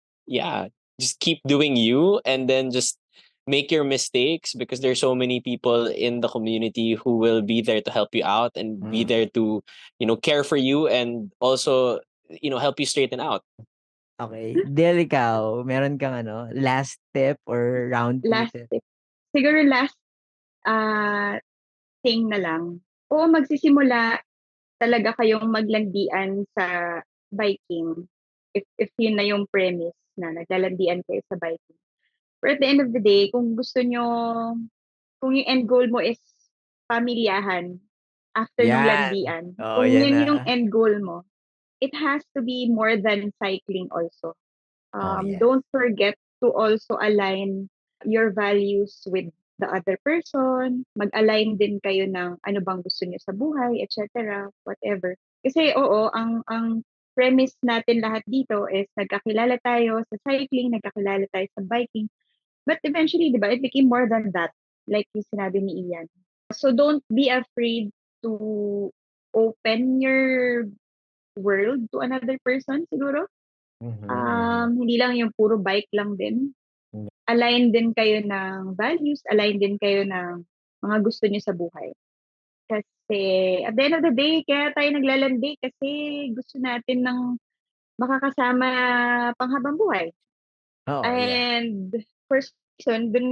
S3: keep doing you, and then just make your mistakes, because there's so many people in the community who will be there to help you out and be
S1: Mm.
S3: there to, care for you, and also, help you straighten out.
S1: Okey. Dil, ikaw, meron kang ano, last tip or round 2
S4: Last
S1: tip?
S4: tip. Siguro last ah, thing na lang. Oo, magsisimula talaga kayong maglandian sa biking if yun na yung premise na naglalandian kayo sa biking. But at the end of the day, kung yung end goal mo is pamilyahan after nung
S1: Yan.
S4: landian,
S1: Oo,
S4: kung
S1: yan
S4: yun
S1: na.
S4: yung end goal mo, it has to be more than cycling also.
S1: Oh, yes.
S4: Don't forget to also align your values with the other person. Mag-align din kayo ng ano bang gusto niyo sa buhay, etc. Whatever. Kasi oo, ang premise natin lahat dito is nagkakilala tayo sa cycling, nagkakilala tayo sa biking. But eventually, di ba, it became more than that, like yung sinabi ni Ian. So don't be afraid to open your world to another person siguro. Hindi lang yung puro bike lang din. Align din kayo ng values, align din kayo ng mga gusto niyo sa buhay. Kasi at the end of the day, kaya tayo naglalandi kasi gusto natin ng makakasama panghabang buhay.
S1: Oh, yeah.
S4: And first reason, dun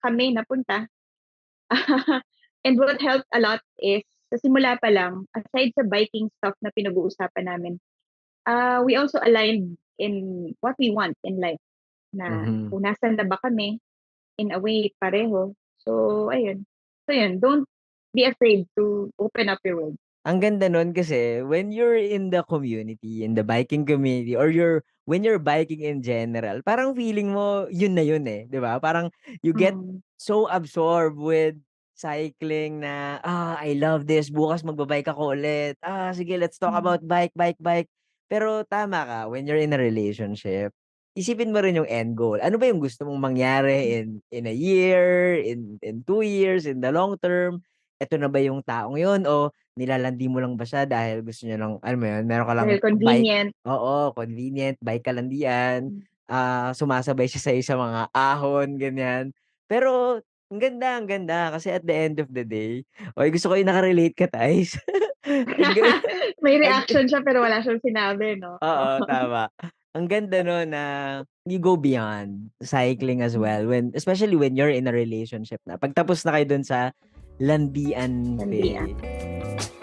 S4: kami napunta. And what helped a lot is, sa simula pa lang, aside sa biking stuff na pinag-uusapan namin, we also aligned in what we want in life. Na kung nasan na ba kami, in a way, pareho. So, ayun. So, yun. Don't be afraid to open up your world.
S1: Ang ganda nun kasi when you're in the community, in the biking community, or when you're biking in general, parang feeling mo yun na yun eh, 'di ba? Parang you get so absorbed with cycling na I love this, bukas magbabike ako ulit. Sige, let's talk about bike. Pero tama ka, when you're in a relationship, isipin mo rin yung end goal. Ano ba yung gusto mong mangyari in a year, in 2 years, in the long term? Ito na ba yung taong yun o nilalandi mo lang ba siya dahil gusto niya lang, alam mo yun, meron ka lang
S4: Dahil
S1: bike.
S4: convenient.
S1: Oo, convenient, bike ka lang diyan. Sumasabay siya sa'yo sa mga ahon, ganyan. Pero, ang ganda. Kasi at the end of the day, oy, gusto ko yung nakarelate ka, Thais.
S4: May reaction siya pero wala siyang sinabi, no?
S1: Oo, tama. Ang ganda no na you go beyond cycling as well especially when you're in a relationship na. Pagtapos na kayo dun sa landian
S4: Landian.
S1: phase.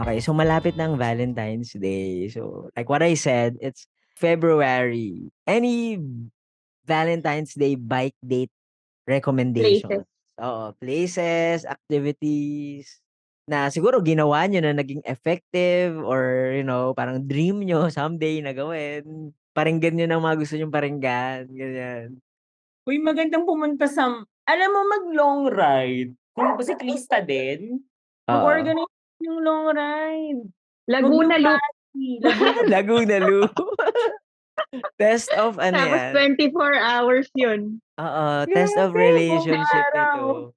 S1: Okay, so malapit na ang Valentine's Day. So, like what I said, it's February. Any Valentine's Day bike date recommendations? Oo, places, activities na siguro ginawa nyo na naging effective or, parang dream nyo someday na gawin. Paringgan nyo ng mga gusto nyong paringgan. Ganyan.
S2: Uy, magandang pumunta alam mo, mag-long ride. Kung siklista din, mag-organize yung long ride.
S4: Laguna Loop.
S1: Laguna Loop. Test of ano
S4: Tapos
S1: yan?
S4: 24 hours yun.
S1: Oo, test of relationship ito.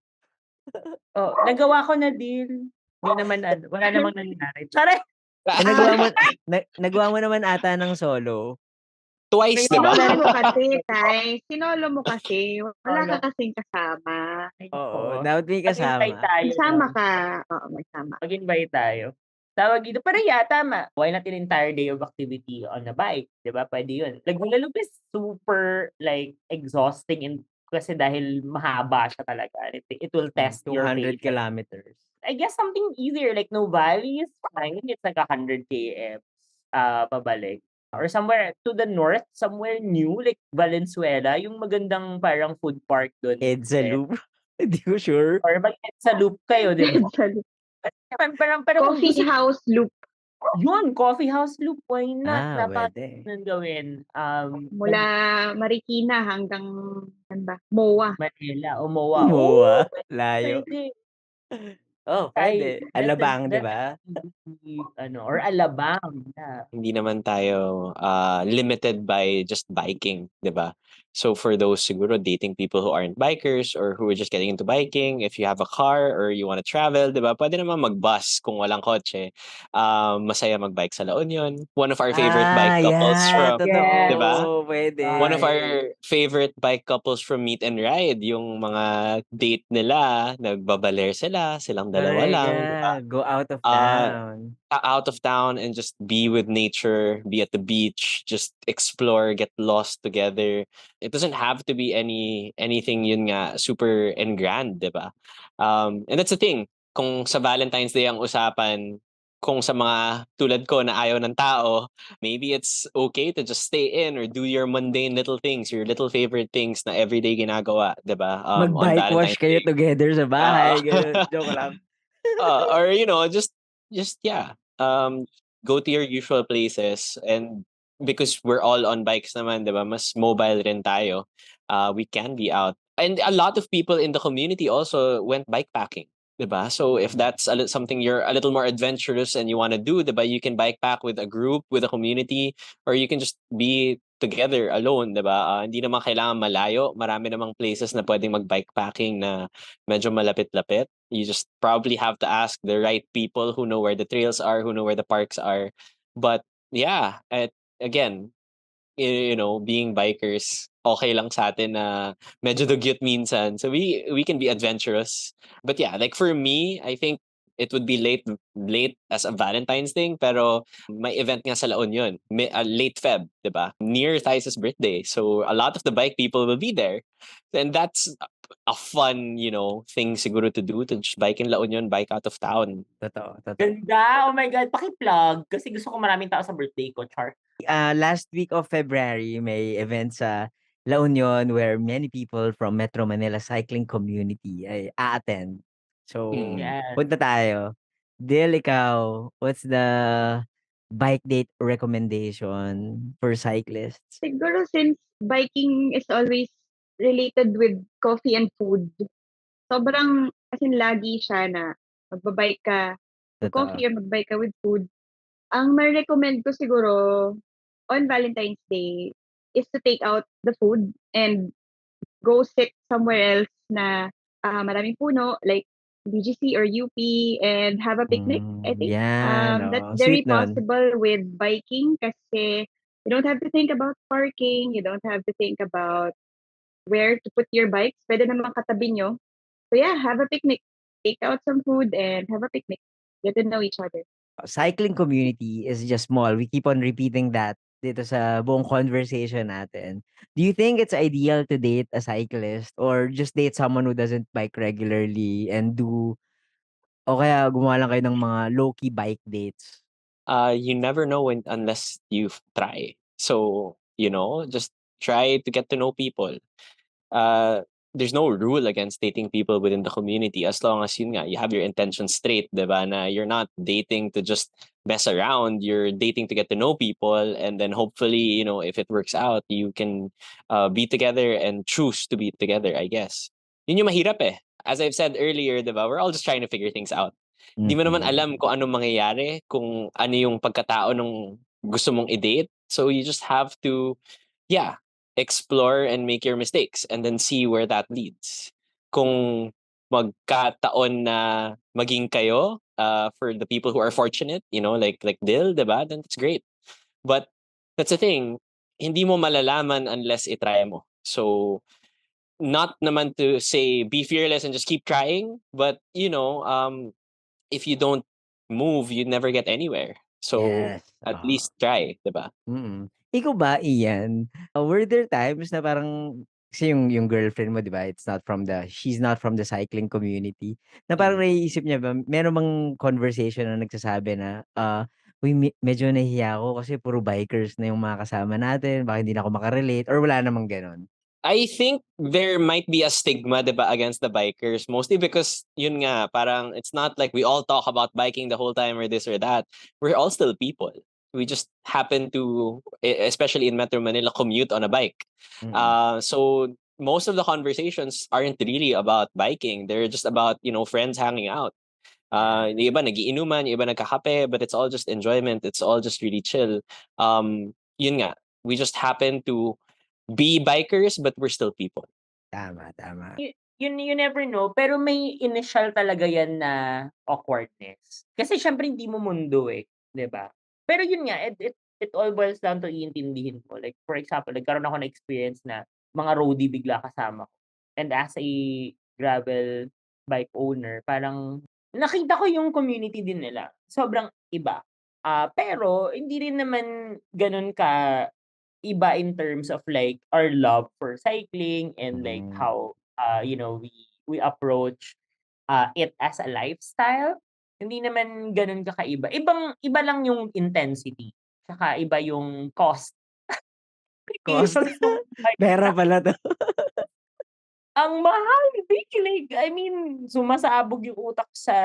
S2: Nagawa ko na din. Hindi naman, wala namang nangyari. Tsara!
S1: Nagawa mo naman ata ng solo.
S3: Twice, di ba?
S4: Sinolo mo kasi, Tay. Sinolo mo kasi. Wala ka kasing kasama.
S1: Oo, dapat may kasama.
S2: Mag-invite tayo.
S4: Kasama ka. Oo, may sama.
S2: Mag-invite tayo. Tawag dito. Pero tama. Why not an entire day of activity on a bike? Diba? Pwede yun. Laguna Loop is super, exhausting kasi dahil mahaba siya talaga. It will test your
S1: 200
S2: patience.
S1: kilometers.
S2: I guess something easier, like Novali is fine. It's like 100 km pabalik. Or somewhere to the north, somewhere new, like Valenzuela, yung magandang parang food park doon.
S1: EDSA Loop? Hindi ko sure.
S2: Or sa loop kayo, di ba? Pero
S4: Coffee house loop.
S2: Yun, coffee house loop, why not?
S1: Pwede.
S2: Nang gawin.
S4: Mula Marikina hanggang MOA.
S2: Manila o MOA.
S1: MOA. Layo.
S2: Pwede.
S1: Pwede. Alabang, di ba?
S2: Or Alabang. Yeah.
S3: Hindi naman tayo limited by just biking, di ba? So for those siguro dating people who aren't bikers or who are just getting into biking, if you have a car or you want to travel, di ba? Pwede naman mag-bus kung walang kotse. Masaya mag-bike sa La Union. One of our favorite bike couples from,
S1: totoo.
S3: di ba?
S1: Pwede.
S3: One of our favorite bike couples from Meet and Ride, yung mga date nila, nagbabaler silang dalawa lang, di ba?
S1: Go out of town.
S3: Out of town and just be with nature, be at the beach, just explore, get lost together. It doesn't have to be anything yun nga super and grand, di ba? And that's the thing. Kung sa Valentine's Day ang usapan, kung sa mga tulad ko na ayaw ng tao, maybe it's okay to just stay in or do your mundane little things, your little favorite things na everyday ginagawa, di ba?
S1: Mag-bike wash kayo together sa bahay. Joke lang.
S3: Or, go to your usual places and because we're all on bikes naman, di ba? Mas mobile rin tayo. we can be out. And a lot of people in the community also went bikepacking. Diba? So if that's something you're a little more adventurous and you want to do, diba, you can bike pack with a group, with a community, or you can just be together alone, diba? Hindi naman kailangan malayo. Marami namang places na pwedeng mag-bikepacking na medyo malapit-lapit. You just probably have to ask the right people who know where the trails are, who know where the parks are. But yeah, again, being bikers, okay lang sa atin na medyo dugyot minsan. So we can be adventurous. But yeah, like for me, I think it would be late as a Valentine's thing, pero may event nga sa La Union, late Feb, 'di ba? Near Thais' birthday. So a lot of the bike people will be there. And that's a fun, thing siguro to do, to just bike in La Union, bike out of town.
S1: Totoo.
S2: Ganda! Oh my God, paki-plug. Kasi gusto ko maraming tao sa birthday ko, char.
S1: Last week of February, may event sa La Union where many people from Metro Manila cycling community ay a-attend. So,
S2: Yes.
S1: punta tayo. Dil, ikaw, what's the bike date recommendation for cyclists?
S4: Siguro since biking is always related with coffee and food, sobrang, as in lagi siya na magbabike ka with
S1: Totoo.
S4: coffee or magbike ka with food. Ang ma-recommend ko siguro on Valentine's Day is to take out the food and go sit somewhere else na maraming puno, like BGC or UP, and have a picnic, I think.
S1: Yan,
S4: That's
S1: oo.
S4: very
S1: Sweet nun.
S4: possible with biking kasi you don't have to think about parking, you don't have to think about where to put your bikes. Pwede naman katabi nyo. So yeah, have a picnic. Take out some food and have a picnic. Get to know each other.
S1: Cycling community is just small. We keep on repeating that dito sa buong conversation natin. Do you think it's ideal to date a cyclist or just date someone who doesn't bike regularly and do o kaya gumawa lang kayo ng mga low-key bike dates?
S3: You never know unless you try. So, just try to get to know people. There's no rule against dating people within the community as long as yun nga, you have your intentions straight, diba? Na you're not dating to just mess around, you're dating to get to know people, and then hopefully, if it works out, you can be together and choose to be together, I guess. Yun yung mahirap eh. As I've said earlier, diba? We're all just trying to figure things out. Di mo naman alam kung anong mangyayari, kung ano yung pagkatao nung gusto mong i-date. So you just have to, explore and make your mistakes and then see where that leads. Kung magkataon na maging kayo, for the people who are fortunate, like Dil, diba? Then that's great. But that's the thing, hindi mo malalaman unless itry mo. So, not naman to say be fearless and just keep trying, but if you don't move, you never get anywhere. So
S1: Yes.
S3: at least try, diba?
S1: Ikaw ba, Ian, were there times na parang kasi yung girlfriend mo, 'di ba? She's not from the cycling community. Na parang naiisip niya ba, meron bang conversation na nagsasabi na, "Uy, medyo nahihiya ako kasi puro bikers na yung mga kasama natin, baka hindi na ako maka-relate," or wala namang gano'n?
S3: I think there might be a stigma, diba, against the bikers, mostly because yun nga, parang it's not like we all talk about biking the whole time or this or that. We're all still people. We just happen to, especially in Metro Manila, commute on a bike. So most of the conversations aren't really about biking. They're just about, friends hanging out. Yung iba nagiinuman, yung iba nagkakape, but it's all just enjoyment. It's all just really chill. Yun nga, we just happen to be bikers, but we're still people.
S1: Tama.
S2: You never know, pero may initial talaga yan na awkwardness. Kasi syempre hindi mo mundo eh, 'di ba? Pero yun nga, it all boils down to iintindihin mo. Like for example, nagkaroon ako ng experience na mga roadie bigla kasama ko. And as a gravel bike owner, parang nakita ko yung community din nila. Sobrang iba. Pero hindi rin naman ganun ka iba in terms of like our love for cycling and like how we approach it as a lifestyle. Hindi naman ganun kakaiba. Iba lang yung intensity. Tsaka iba yung cost.
S1: Cost?
S2: Implications nung bike.
S1: Pera pala 'to.
S2: Ang mahal, kikilig. I mean, sumasabog yung utak sa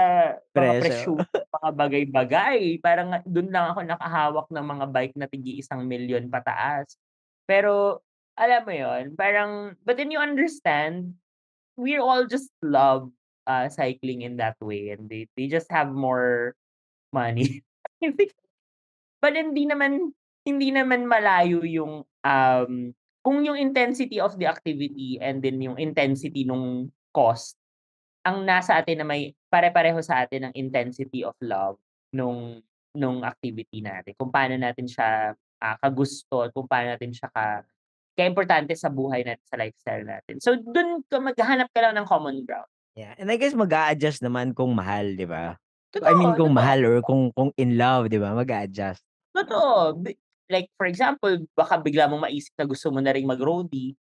S2: mga
S1: Presyo.
S2: presyo, mga bagay-bagay. Parang dun lang ako nakahawak ng mga bike na tig-1 milyon pataas. Pero alam mo yon parang, but then you understand, we all just love cycling in that way, and they just have more money. But hindi naman malayo yung, kung yung intensity of the activity and then yung intensity nung cost, ang nasa atin na may pare-pareho sa atin ang intensity of love nung activity natin. Kung paano natin siya, kagusto at kung paano natin siya kaimportante sa buhay natin, sa lifestyle natin. So dun maghahanap ka lang ng common ground.
S1: Yeah, and I guess mag-a-adjust naman kung mahal, 'di ba? I mean
S2: Totoo,
S1: kung
S2: totoo.
S1: mahal or kung in love, 'di ba, mag-a-adjust.
S2: Totoo. Like for example, baka bigla mong maisip na gusto mo na ring mag-roadie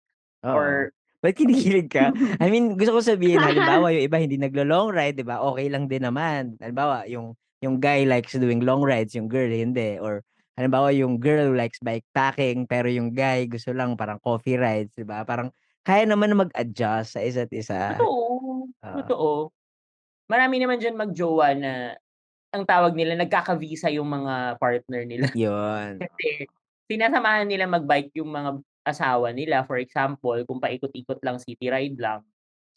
S1: Oo.
S2: or
S1: Ba't kinikilig ka? I mean, gusto ko sabihin, halimbawa, yung iba hindi naglo-long ride, 'di ba? Okay lang din naman. Halimbawa, yung guy likes doing long rides, yung girl hindi. Or halimbawa, yung girl likes bikepacking, pero yung guy gusto lang parang coffee rides, 'di ba? Parang kaya naman na mag-adjust sa isa't isa.
S2: totoo,
S1: Oo.
S2: totoo. Marami naman diyan mag-jowa na ang tawag nila nagkaka-visa yung mga partner nila.
S1: Yun.
S2: Kasi sinasamahan nila mag-bike yung mga asawa nila. For example, kung paikot-ikot lang, city ride lang.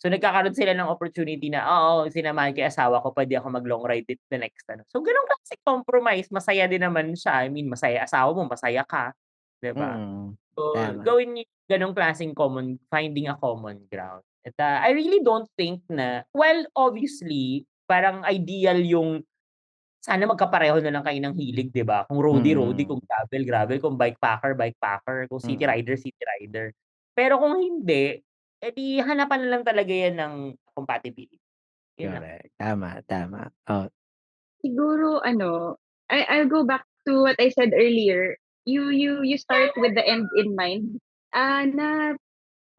S2: So nagkakaroon sila ng opportunity na, oo, sinamahan ko yung asawa ko, pwede ako mag-long ride the next ano. So gano'n klaseng compromise, masaya din naman siya. I mean, masaya asawa mo, masaya ka, 'di ba?
S1: Mm.
S2: So
S1: Tama.
S2: gawin niyo gano'ng klaseng finding a common ground. At, I really don't think na well, obviously, parang ideal yung sana magkapareho na lang kayo ng hilig, 'di ba? Kung roadie,
S1: Mm.
S2: kung gravel, kung bikepacker, kung city
S1: Mm.
S2: rider. Pero kung hindi, di hanapan na lang talaga yan ng compatibility, yun lang.
S1: Correct. Tama, tama. Oh,
S4: Siguro I'll go back to what I said earlier. You start with the end in mind. Na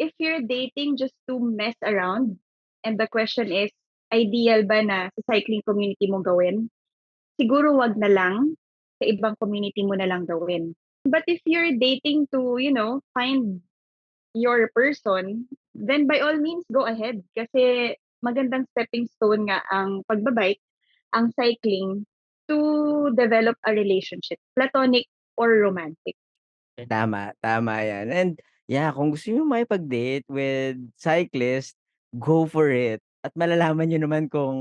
S4: if you're dating just to mess around, and the question is, ideal ba na sa cycling community mo gawin? Siguro wag na lang, sa ibang community mo na lang gawin. But if you're dating to, find your person, then by all means go ahead. Kasi magandang stepping stone nga ang pagbabike, ang cycling, to develop a relationship, platonic or romantic.
S1: tama, tama 'yan. And yeah, kung gusto niyo makipag-date with cyclist, go for it. At malalaman niyo naman kung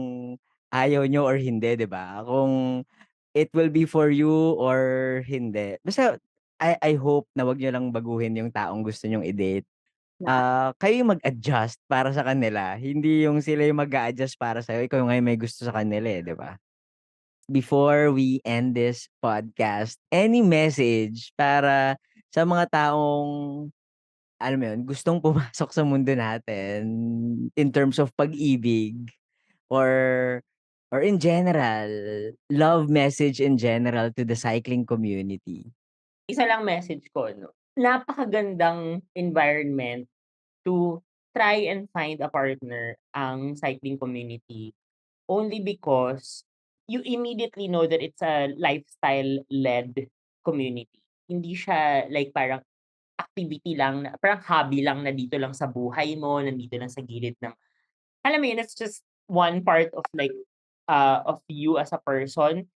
S1: ayaw niyo or hindi, 'di ba? Kung it will be for you or hindi. Basta I hope na 'wag niyo lang baguhin yung taong gusto niyong i-date.
S4: Na
S1: Kayo yung mag-adjust para sa kanila, hindi yung sila yung mag-a-adjust para sa'yo, ikaw yung may gusto sa kanila, eh, 'di ba? Before we end this podcast, any message para sa mga taong, alam mo yun, gustong pumasok sa mundo natin in terms of pag-ibig or in general, love message in general to the cycling community?
S2: Isa lang message ko 'no, napakagandang environment to try and find a partner ang cycling community. Only because you immediately know that it's a lifestyle-led community. Hindi siya like parang activity lang na parang hobby lang na dito lang sa buhay mo, nandito lang sa gilid ng alam mo yun, it's just one part of like, of you as a person.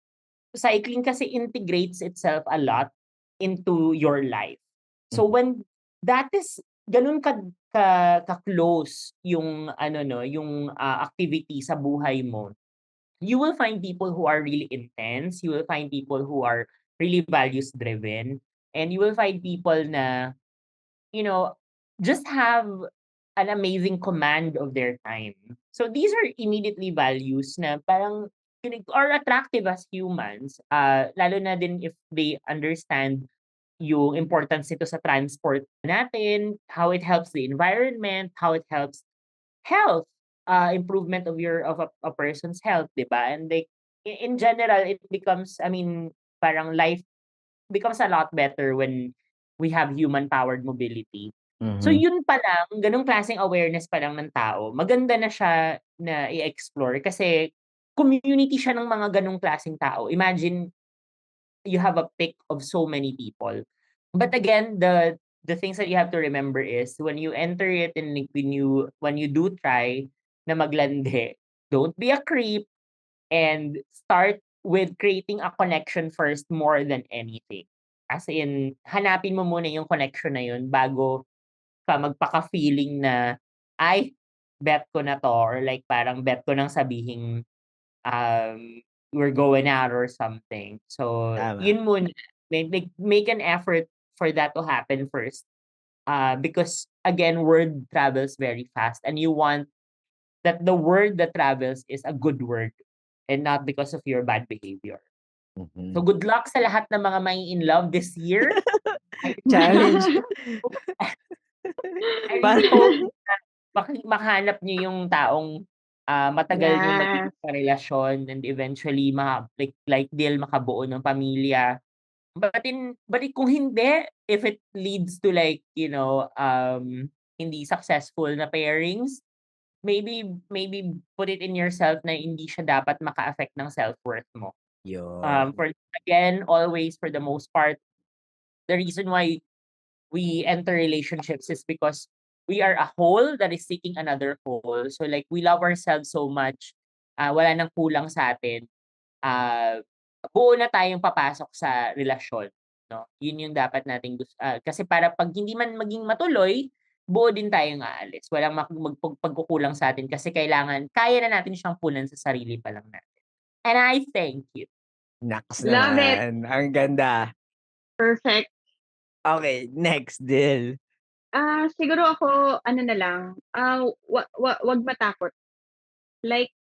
S2: Cycling kasi integrates itself a lot into your life. So
S1: Mhm.
S2: when that is ganun ka-close yung ano 'no, yung, activity sa buhay mo, you will find people who are really intense, you will find people who are really values driven, and you will find people na, you know, just have an amazing command of their time. So these are immediately values na parang are attractive as humans, lalo na din if they understand yung importance nito sa transport natin, how it helps the environment, how it helps health, improvement of a person's health, 'di ba? And like in general, it becomes, I mean, parang life becomes a lot better when we have human-powered mobility. So
S1: Mhm.
S2: yun pa lang, ganong klaseng awareness pa lang ng tao, maganda na siya na i-explore kasi community siya ng mga ganong klaseng tao. Imagine you have a pick of so many people. But again, the things that you have to remember is when you enter it and like when you do try na maglande, don't be a creep and start with creating a connection first more than anything. As in, hanapin mo muna yung connection na yun bago ka magpaka-feeling na, ay, bet ko na to, or like parang bet ko nang sabihing we're going out or something. So,
S1: Tama.
S2: yun muna. Make an effort for that to happen first. Because, again, word travels very fast, and you want that the word that travels is a good word and not because of your bad behavior.
S1: Mhm.
S2: So, good luck sa lahat ng mga may in love this year.
S1: Challenge.
S2: I
S1: Pa-
S2: really hope na makahanap niyo yung taong matagal niyo
S4: Yes.
S2: maging karelasyon, and eventually like Dil, makabuo ng pamilya. But kung hindi, if it leads to like, hindi successful na pairings, maybe put it in yourself na hindi siya dapat maka-affect ng self-worth mo.
S1: Yun.
S2: Always, for the most part, the reason why we enter relationships is because we are a whole that is seeking another whole. So like, we love ourselves so much, wala nang kulang sa atin. Buo na tayong papasok sa relasyon, no? Yun yung dapat nating kasi para pag hindi man maging matuloy, buo din tayong aalis. Walang pagkukulang sa atin kasi kaya na natin siyang punan sa sarili pa lang natin. And I thank you.
S1: Naks
S4: Love it.
S1: naman. Ang ganda.
S4: Perfect.
S1: Okay, next, Dil.
S4: Siguro ako, ano na lang, wag matakot. Like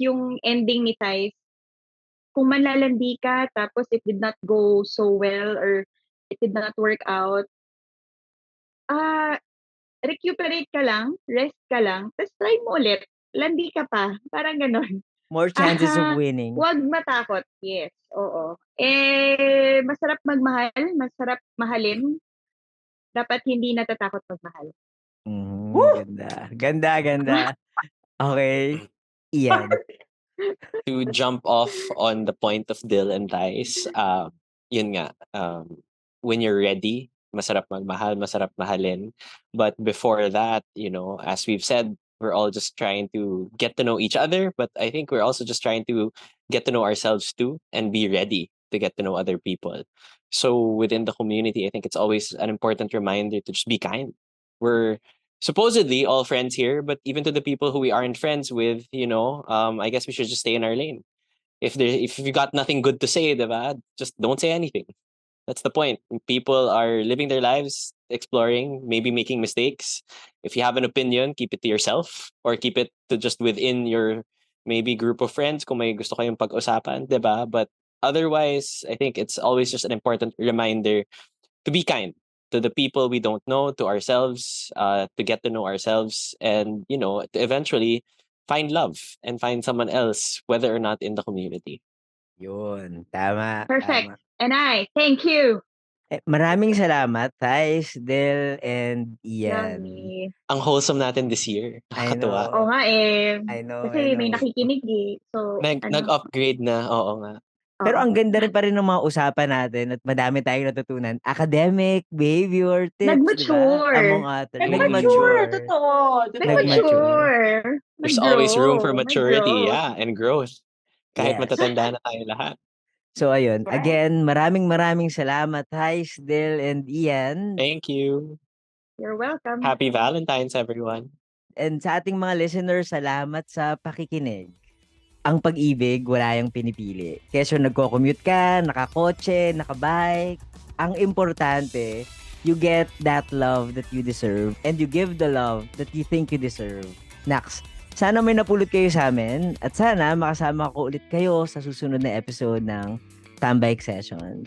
S4: yung ending ni Thais, kung manlalandi ka, tapos it did not go so well, or it did not work out, recuperate ka lang, rest ka lang, tapos try mo ulit. Landi ka pa. Parang ganon.
S1: More chances of winning.
S4: Huwag matakot. Yes, oo. Masarap magmahal, masarap mahalin. Dapat hindi natatakot magmahal.
S1: Ganda. Okay. Ian.
S3: To jump off on the point of Dil and Dice, yun nga, when you're ready, masarap magmahal, masarap mahalin. But before that, as we've said, we're all just trying to get to know each other, but I think we're also just trying to get to know ourselves too and be ready to get to know other people. So within the community, I think it's always an important reminder to just be kind. We're supposedly all friends here, but even to the people who we aren't friends with, I guess we should just stay in our lane. If you got nothing good to say, diba, just don't say anything. That's the point. People are living their lives, exploring, maybe making mistakes. If you have an opinion, keep it to yourself, or keep it to just within your maybe group of friends kung may gusto kayong pag-usapan, diba? But otherwise, I think it's always just an important reminder to be kind to the people we don't know, to ourselves, to get to know ourselves, and to eventually find love and find someone else, whether or not in the community.
S1: Yun. Tama.
S4: Perfect.
S1: Tama.
S4: And I thank you.
S1: Maraming salamat, Thais, Del, and Ian.
S4: Yummy.
S3: Ang wholesome natin this year.
S1: I
S3: Nakakatuwa.
S1: know.
S4: Oo nga
S1: I know.
S4: Kasi may nakikinig eh. So,
S3: Nag-upgrade na, oo nga.
S1: Pero
S4: oo.
S1: ang ganda rin pa rin ng mga usapan natin at madami tayong natutunan. Academic, behavior, tips,
S4: Nag-mature.
S1: diba? Among other.
S2: Nag-mature. Totoo.
S4: Nag-mature.
S3: There's always room for
S4: Nag-grow.
S3: maturity, yeah, and growth. Kahit
S1: Yes.
S3: matatanda na tayo lahat.
S1: So ayun,
S2: Right.
S1: again, maraming salamat, Thais, Del, and Ian.
S3: Thank you.
S4: You're welcome.
S3: Happy Valentine's, everyone.
S1: And sa ating mga listeners, salamat sa pakikinig. Ang pag-ibig, wala yung pinipili. Kesyo nagko-commute ka, nakakotse, nakabike, ang importante, you get that love that you deserve and you give the love that you think you deserve. Next, sana may napulot kayo sa amin at sana makasama ko ulit kayo sa susunod na episode ng Tambike Sessions.